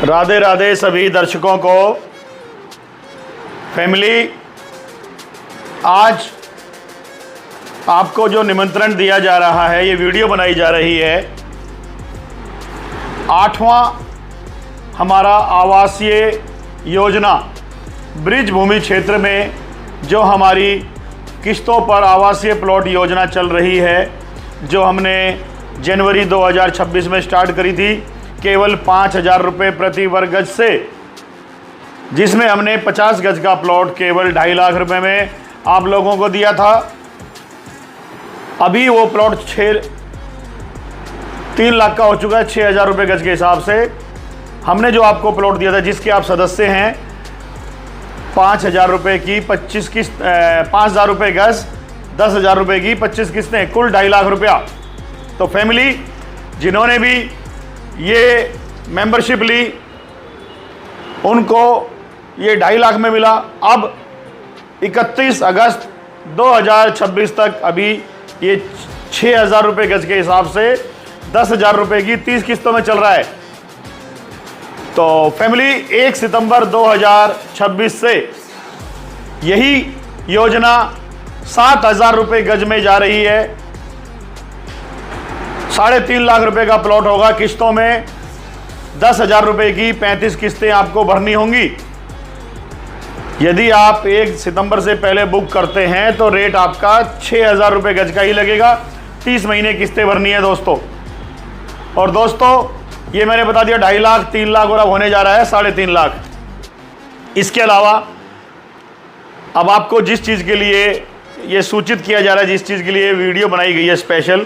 राधे राधे सभी दर्शकों को। फैमिली, आज आपको जो निमंत्रण दिया जा रहा है, ये वीडियो बनाई जा रही है 8वां हमारा आवासीय योजना ब्रिज भूमि क्षेत्र में जो हमारी किस्तों पर आवासीय प्लॉट योजना चल रही है, जो हमने जनवरी 2026 में स्टार्ट करी थी केवल 5,000 रुपये प्रति वर्ग गज से, जिसमें हमने 50 गज का प्लॉट केवल 2.5 लाख रुपए में आप लोगों को दिया था। अभी वो प्लॉट 3 लाख का हो चुका है 6,000 रुपये गज के हिसाब से। हमने जो आपको प्लॉट दिया था, जिसके आप सदस्य हैं, 5,000 रुपये की 25 किस्त, 5,000 रुपये गज, 10,000 रुपये की 25 किस्तें, कुल 2.5 लाख रुपया। तो फैमिली, जिन्होंने भी ये मेंबरशिप ली उनको ये 2.5 लाख में मिला। अब 31 अगस्त 2026 तक अभी ये 6,000 रुपये गज के हिसाब से 10,000 रुपये की 30 किस्तों में चल रहा है। तो फैमिली, 1 सितंबर 2026 से यही योजना 7,000 रुपये गज में जा रही है। 3.5 लाख रुपए का प्लॉट होगा, किस्तों में 10,000 रुपये की 35 किस्तें आपको भरनी होंगी। यदि आप 1 सितंबर से पहले बुक करते हैं तो रेट आपका 6,000 रुपये गज का ही लगेगा। 30 महीने किस्तें भरनी है दोस्तों। और दोस्तों, ये मैंने बता दिया 2.5 लाख, 3 लाख और अब होने जा रहा है 3.5 लाख। इसके अलावा अब आपको जिस चीज़ के लिए ये सूचित किया जा रहा है, जिस चीज़ के लिए वीडियो बनाई गई है स्पेशल,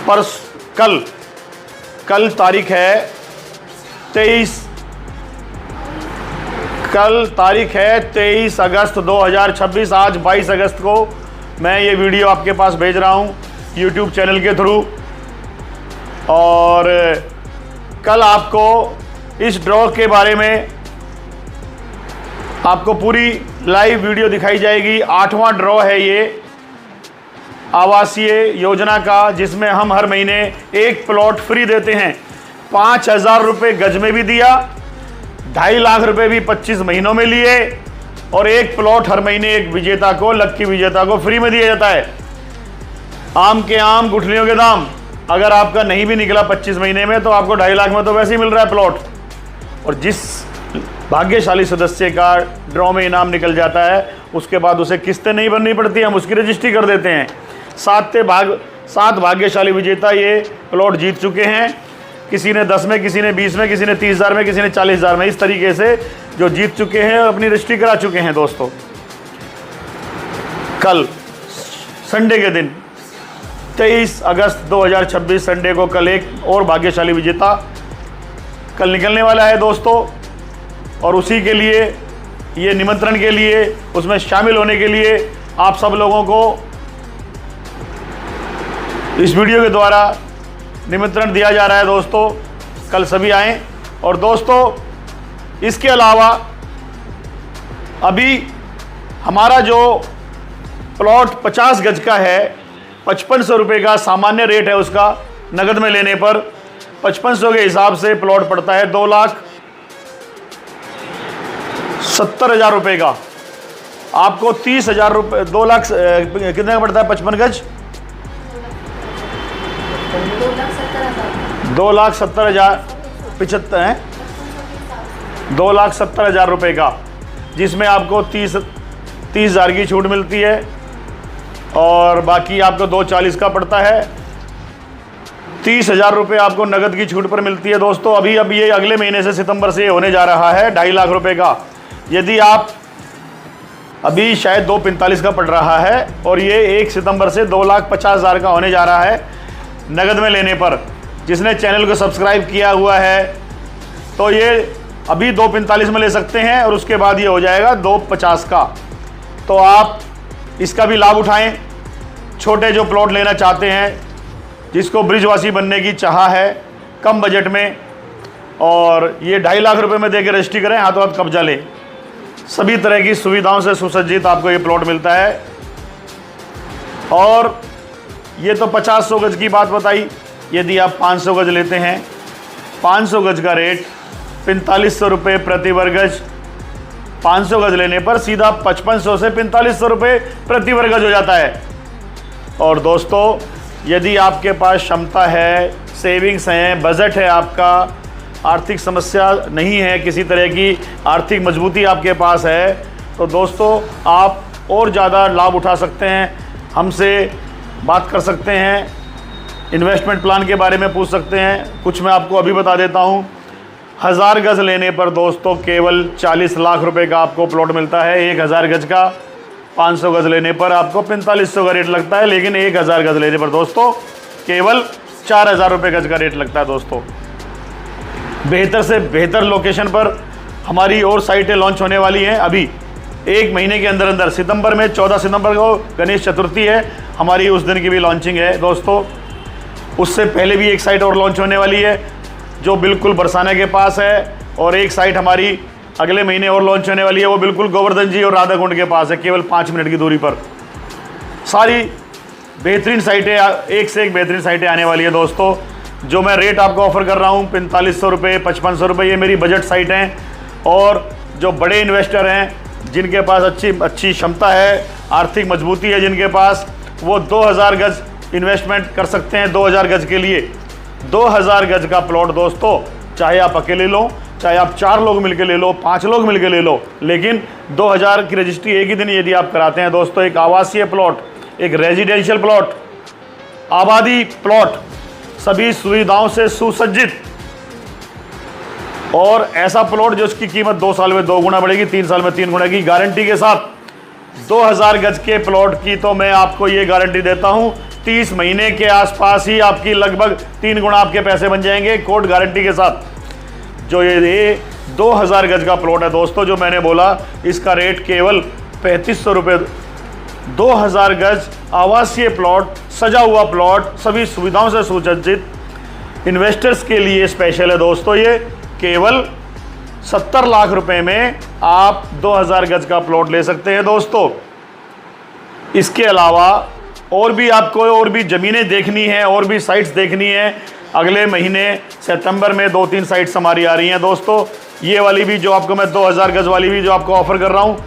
पर कल तारीख है 23 अगस्त 2026। आज 22 अगस्त को मैं ये वीडियो आपके पास भेज रहा हूँ यूट्यूब चैनल के थ्रू। और कल आपको इस ड्रॉ के बारे में आपको पूरी लाइव वीडियो दिखाई जाएगी। 8वां ड्रॉ है ये आवासीय योजना का, जिसमें हम हर महीने एक प्लॉट फ्री देते हैं। 5,000 रुपये गज में भी दिया, 2.5 लाख रुपए भी 25 महीनों में लिए, और एक प्लॉट हर महीने एक विजेता को, लक्की विजेता को फ्री में दिया जाता है। आम के आम, गुठलियों के दाम। अगर आपका नहीं भी निकला 25 महीने में तो आपको 2.5 लाख में तो वैसे ही मिल रहा है प्लॉट। और जिस भाग्यशाली सदस्य का ड्रॉ में इनाम निकल जाता है, उसके बाद उसे किस्तें नहीं भरनी पड़ती, हम उसकी रजिस्ट्री कर देते हैं। 7 भाग्यशाली विजेता ये प्लॉट जीत चुके हैं। किसी ने 10 में, किसी ने 20 में, किसी ने 30,000 में, किसी ने 40,000 में। इस तरीके से जो जीत चुके हैं अपनी रजिस्ट्री करा चुके हैं दोस्तों। कल संडे के दिन 23 अगस्त 2026 संडे को कल एक और भाग्यशाली विजेता कल निकलने वाला है दोस्तों। और उसी के लिए, ये निमंत्रण के लिए, उसमें शामिल होने के लिए आप सब लोगों को इस वीडियो के द्वारा निमंत्रण दिया जा रहा है दोस्तों। कल सभी आएँ। और दोस्तों, इसके अलावा अभी हमारा जो प्लॉट 50 गज का है, 5500 रुपये का सामान्य रेट है उसका। नगद में लेने पर 5500 के हिसाब से प्लॉट पड़ता है 2,70,000 रुपये का। आपको 30,000 रुपये, 2 लाख कितने का पड़ता है 55 गज? 2,70,000 75 है, 2,70,000 रुपये का, जिसमें आपको 30,000 की छूट मिलती है और बाकी आपको 2,40 का पड़ता है। 30,000 रुपये आपको नगद की छूट पर मिलती है दोस्तों। अब ये अगले महीने से, सितंबर से होने जा रहा है 2.5 लाख रुपये का। यदि आप अभी शायद 2,45 का पड़ रहा है, और ये 1 सितंबर से 2,50,000 का होने जा रहा है नगद में लेने पर। जिसने चैनल को सब्सक्राइब किया हुआ है तो ये अभी 2,45 में ले सकते हैं, और उसके बाद ये हो जाएगा 2,50 का। तो आप इसका भी लाभ उठाएं। छोटे जो प्लॉट लेना चाहते हैं, जिसको ब्रिजवासी बनने की चाह है कम बजट में, और ये 2.5 लाख रुपए में देकर रजिस्ट्री करें, हाथों हाथ कब्जा लें। सभी तरह की सुविधाओं से सुसज्जित आपको ये प्लॉट मिलता है। और ये तो 50-100 गज की बात बताई। यदि आप 500 गज लेते हैं 500 गज का रेट 4500 रुपये प्रति वर्ग गज। 500 गज लेने पर सीधा 5500 से 4500 रुपये प्रति वर्ग गज हो जाता है। और दोस्तों, यदि आपके पास क्षमता है, सेविंग्स हैं, बजट है, आपका आर्थिक समस्या नहीं है, किसी तरह की आर्थिक मजबूती आपके पास है, तो दोस्तों आप और ज़्यादा लाभ उठा सकते हैं। हमसे बात कर सकते हैं, इन्वेस्टमेंट प्लान के बारे में पूछ सकते हैं। कुछ मैं आपको अभी बता देता हूं। 1000 गज लेने पर दोस्तों केवल 40 लाख रुपए का आपको प्लॉट मिलता है। 1000 गज का 500 गज लेने पर आपको 4500 का रेट लगता है, लेकिन 1000 गज लेने पर दोस्तों केवल 4000 रुपये गज का रेट लगता है। दोस्तों, बेहतर से बेहतर लोकेशन पर हमारी और साइटें लॉन्च होने वाली हैं। अभी 1 महीने के अंदर अंदर सितंबर में 14 सितंबर को गणेश चतुर्थी है, हमारी उस दिन की भी लॉन्चिंग है दोस्तों। उससे पहले भी एक साइट और लॉन्च होने वाली है जो बिल्कुल बरसाना के पास है, और एक साइट हमारी अगले महीने और लॉन्च होने वाली है, वो बिल्कुल गोवर्धन जी और राधा कुंड के पास है, केवल 5 मिनट की दूरी पर। सारी बेहतरीन साइटें, एक से एक बेहतरीन साइटें आने वाली है दोस्तों। जो मैं रेट आपको ऑफर कर रहा हूँ 4500 रुपये, 5500 रुपये, ये मेरी बजट साइट हैं। और जो बड़े इन्वेस्टर हैं, जिनके पास अच्छी क्षमता है, आर्थिक मजबूती है जिनके पास, वो 2000 गज इन्वेस्टमेंट कर सकते हैं। 2000 गज के लिए 2000 गज का प्लॉट दोस्तों, चाहे आप अकेले लो, चाहे आप 4 लोग मिलकर ले लो, 5 लोग मिलकर ले लो, लेकिन 2000 की रजिस्ट्री एक ही दिन यदि आप कराते हैं दोस्तों, एक आवासीय प्लॉट, एक रेजिडेंशियल प्लॉट, आबादी प्लॉट, सभी सुविधाओं से सुसज्जित, और ऐसा प्लॉट जिसकी कीमत 2 साल में 2 गुना बढ़ेगी, 3 साल में 3 गुना की गारंटी के साथ। 2000 गज के प्लॉट की तो मैं आपको ये गारंटी देता हूं, 30 महीने के आसपास ही आपकी लगभग 3 गुना आपके पैसे बन जाएंगे, कोर्ट गारंटी के साथ। जो ये 2000 गज का प्लॉट है दोस्तों, जो मैंने बोला, इसका रेट केवल 3500 रुपये। 2000 गज आवासीय प्लॉट, सजा हुआ प्लॉट, सभी सुविधाओं से सुसज्जित, इन्वेस्टर्स के लिए स्पेशल है दोस्तों। ये केवल 70 लाख रुपए में आप 2000 गज का प्लॉट ले सकते हैं दोस्तों। इसके अलावा और भी आपको और भी ज़मीनें देखनी है, और भी साइट्स देखनी है, अगले महीने सितंबर में 2-3 साइट्स हमारी आ रही हैं दोस्तों। ये वाली भी जो आपको मैं 2000 गज वाली भी जो आपको ऑफ़र कर रहा हूँ,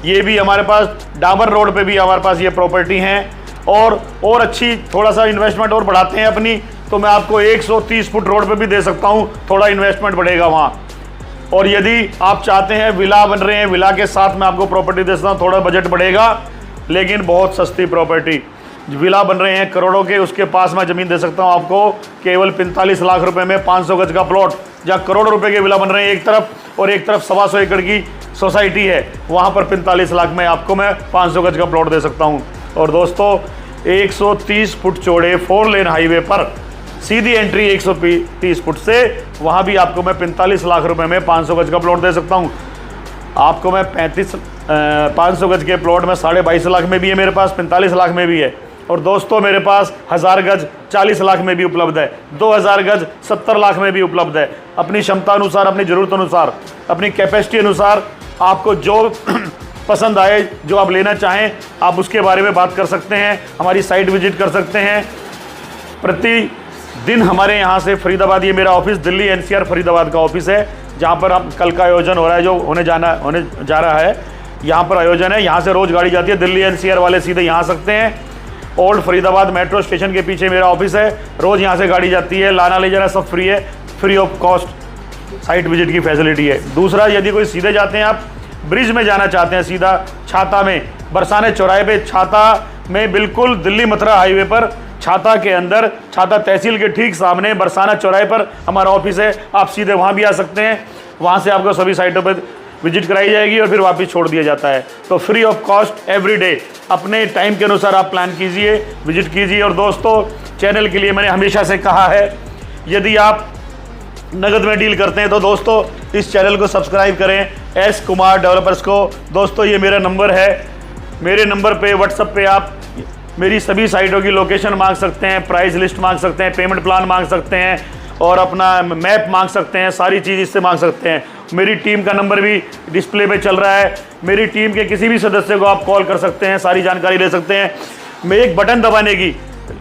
ये भी हमारे पास डाबर रोड पे भी हमारे पास ये प्रॉपर्टी हैं। और अच्छी थोड़ा सा इन्वेस्टमेंट और बढ़ाते हैं अपनी, तो मैं आपको 130 फुट रोड पे भी दे सकता हूँ, थोड़ा इन्वेस्टमेंट बढ़ेगा वहाँ। और यदि आप चाहते हैं, विला बन रहे हैं, विला के साथ मैं आपको प्रॉपर्टी दे सकता हूँ, थोड़ा बजट बढ़ेगा, लेकिन बहुत सस्ती प्रॉपर्टी। विला बन रहे हैं करोड़ों के, उसके पास मैं ज़मीन दे सकता हूँ आपको केवल 45 लाख रुपए में 500 गज का प्लॉट, जहाँ करोड़ों रुपए के विला बन रहे हैं एक तरफ, और एक तरफ 125 एकड़ की सोसाइटी है, वहाँ पर 45 लाख में आपको मैं 500 गज का प्लॉट दे सकता हूँ। और दोस्तों, 130 फुट चौड़े 4 लेन हाईवे पर सीधी एंट्री 130 फुट से, वहाँ भी आपको मैं 45 लाख रुपए में 500 गज का प्लॉट दे सकता हूँ। आपको मैं 500 गज के प्लॉट में 22.5 लाख में भी है मेरे पास, 45 लाख में भी है। और दोस्तों, मेरे पास 1000 गज 40 लाख में भी उपलब्ध है, 2000 गज 70 लाख में भी उपलब्ध है। अपनी क्षमता अनुसार, अपनी ज़रूरत अनुसार, अपनी कैपेसिटी अनुसार आपको जो पसंद आए, जो आप लेना चाहें, आप उसके बारे में बात कर सकते हैं, हमारी साइट विजिट कर सकते हैं। प्रतिदिन हमारे यहाँ से फरीदाबाद, ये मेरा ऑफिस दिल्ली NCR फरीदाबाद का ऑफिस है, जहाँ पर हम कल का आयोजन हो रहा है, जो होने जा रहा है, यहाँ पर आयोजन है। यहाँ से रोज़ गाड़ी जाती है, दिल्ली NCR वाले सीधे यहाँ आ सकते हैं। ओल्ड फरीदाबाद मेट्रो स्टेशन के पीछे मेरा ऑफिस है, रोज़ यहाँ से गाड़ी जाती है, लाना ले जाना सब फ्री है, free of cost site visit की फैसिलिटी है। दूसरा, यदि कोई सीधे जाते हैं, आप ब्रिज में जाना चाहते हैं, सीधा छाता में, बरसाने चौराहे पे, छाता में बिल्कुल दिल्ली मथुरा हाईवे पर, छाता के अंदर, छाता तहसील के ठीक सामने बरसाना चौराहे पर हमारा ऑफिस है। आप सीधे वहाँ भी आ सकते हैं, वहाँ से आपको सभी साइटों पर विजिट कराई जाएगी और फिर वापस छोड़ दिया जाता है। तो free of cost every day, अपने टाइम के अनुसार आप प्लान कीजिए, विजिट कीजिए। और दोस्तों, चैनल के लिए मैंने हमेशा से कहा है, यदि आप नगद में डील करते हैं तो दोस्तों इस चैनल को सब्सक्राइब करें, एस कुमार डेवलपर्स को। दोस्तों, ये मेरा नंबर है, मेरे नंबर पे व्हाट्सएप पे आप मेरी सभी साइटों की लोकेशन मांग सकते हैं, प्राइस लिस्ट मांग सकते हैं, पेमेंट प्लान मांग सकते हैं, और अपना मैप मांग सकते हैं, सारी चीज़ इससे मांग सकते हैं। मेरी टीम का नंबर भी डिस्प्ले पे चल रहा है, मेरी टीम के किसी भी सदस्य को आप कॉल कर सकते हैं, सारी जानकारी ले सकते हैं। मैं एक बटन दबाने की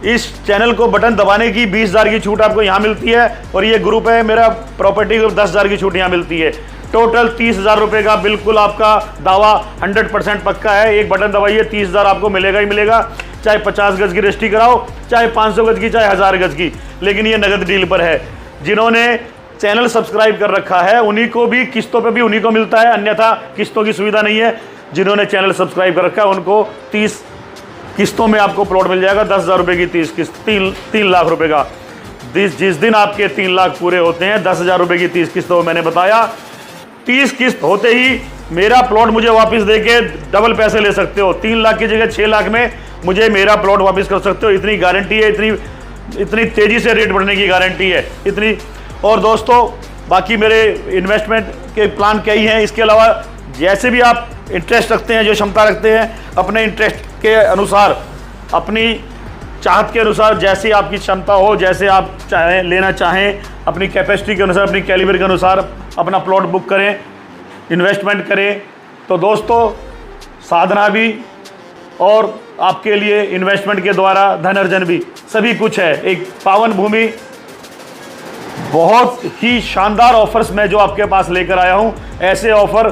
इस चैनल को बटन दबाने की 20,000 की छूट आपको यहाँ मिलती है, और ये ग्रुप है मेरा प्रॉपर्टी को 10,000 की छूट यहाँ मिलती है। टोटल 30,000 रुपये का बिल्कुल आपका दावा 100% पक्का है। एक बटन दबाइए, 30,000 आपको मिलेगा ही मिलेगा, चाहे 50 गज की रजिस्ट्री कराओ, चाहे 500 गज की, चाहे 1000 गज की, लेकिन ये नगद डील पर है। जिन्होंने चैनल सब्सक्राइब कर रखा है उन्हीं को भी किस्तों पे भी उन्हीं को मिलता है, अन्यथा किस्तों की सुविधा नहीं है। जिन्होंने चैनल सब्सक्राइब कर रखा है उनको 30 किस्तों में आपको प्लॉट मिल जाएगा। 10,000 रुपये की 30 किस्त, 3 लाख रुपए का। जिस दिन आपके 3 लाख पूरे होते हैं, 10,000 रुपये की 30 किस्तों, मैंने बताया 30 किस्त होते ही मेरा प्लॉट मुझे वापस देके डबल पैसे ले सकते हो। 3 लाख की जगह 6 लाख में मुझे मेरा प्लॉट वापस कर सकते हो। इतनी गारंटी है, इतनी तेजी से रेट बढ़ने की गारंटी है इतनी। और दोस्तों बाकी मेरे इन्वेस्टमेंट के प्लान क्या ही हैं, इसके अलावा जैसे भी आप इंटरेस्ट रखते हैं, जो क्षमता रखते हैं, अपने इंटरेस्ट के अनुसार, अपनी चाहत के अनुसार, जैसे आपकी क्षमता हो, जैसे आप चाहें लेना चाहें, अपनी कैपेसिटी के अनुसार, अपनी कैलिबर के अनुसार अपना प्लॉट बुक करें, इन्वेस्टमेंट करें। तो दोस्तों साधना भी और आपके लिए इन्वेस्टमेंट के द्वारा धन अर्जन भी, सभी कुछ है। एक पावन भूमि, बहुत ही शानदार ऑफर्स मैं जो आपके पास लेकर आया हूं। ऐसे ऑफर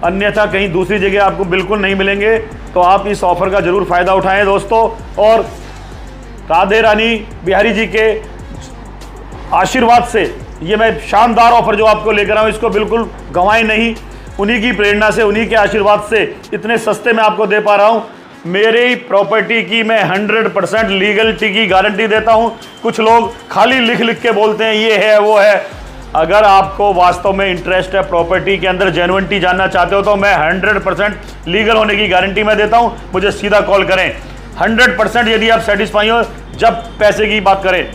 अन्यथा कहीं दूसरी जगह आपको बिल्कुल नहीं मिलेंगे, तो आप इस ऑफर का जरूर फायदा उठाएं दोस्तों। और राधे रानी बिहारी जी के आशीर्वाद से ये मैं शानदार ऑफर जो आपको लेकर आया हूं, इसको बिल्कुल गंवाएं नहीं। उन्हीं की प्रेरणा से, उन्हीं के आशीर्वाद से इतने सस्ते में आपको दे पा रहा हूं। मेरी प्रॉपर्टी की मैं 100% लीगलिटी की गारंटी देता हूं। कुछ लोग खाली लिख लिख के बोलते हैं ये है वो है। अगर आपको वास्तव में इंटरेस्ट है प्रॉपर्टी के अंदर, जेन्युइनिटी जानना चाहते हो, तो मैं 100% लीगल होने की गारंटी मैं देता हूं। मुझे सीधा कॉल करें। 100% यदि आप सेटिस्फाई हो, जब पैसे की बात करें।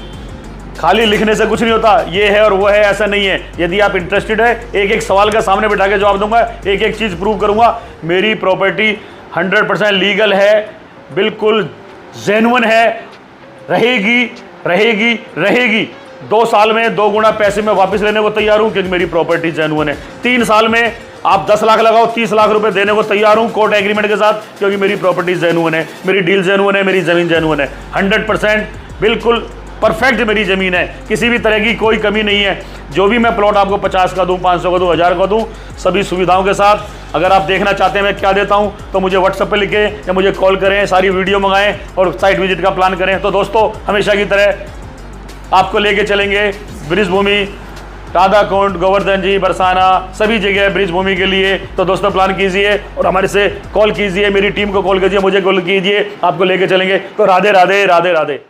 खाली लिखने से कुछ नहीं होता, ये है और वो है ऐसा नहीं है। यदि आप इंटरेस्टेड है, एक एक सवाल का सामने बैठा के जवाब दूंगा, एक एक चीज़ प्रूव करूंगा। मेरी प्रॉपर्टी 100% लीगल है, बिल्कुल जेन्युइन है, रहेगी रहेगी रहेगी। 2 साल में 2 गुना पैसे में वापस लेने को तैयार हूं, क्योंकि मेरी प्रॉपर्टी जेन्युइन है। 3 साल में आप 10 लाख लगाओ, 30 लाख रुपए देने को तैयार हूं कोर्ट एग्रीमेंट के साथ, क्योंकि मेरी प्रॉपर्टी जेन्युइन है, मेरी डील जेन्युइन है, मेरी जमीन जेन्युइन है। 100% बिल्कुल परफेक्ट मेरी ज़मीन है, किसी भी तरह की कोई कमी नहीं है। जो भी मैं प्लॉट आपको 50 का दूं, 500 का दूं, 1000 का दूं, सभी सुविधाओं के साथ। अगर आप देखना चाहते हैं मैं क्या देता हूं, तो मुझे व्हाट्सएप पे लिखें या मुझे कॉल करें, सारी वीडियो मंगाएं और साइट विजिट का प्लान करें। तो दोस्तों हमेशा की तरह आपको लेके चलेंगे ब्रिज भूमि, राधा कुंड, गोवर्धन जी, बरसाना, सभी जगह ब्रिज भूमि के लिए। तो दोस्तों प्लान कीजिए और हमारे से कॉल कीजिए, मेरी टीम को कॉल कीजिए, मुझे कॉल कीजिए, आपको लेके चलेंगे। तो राधे राधे राधे राधे।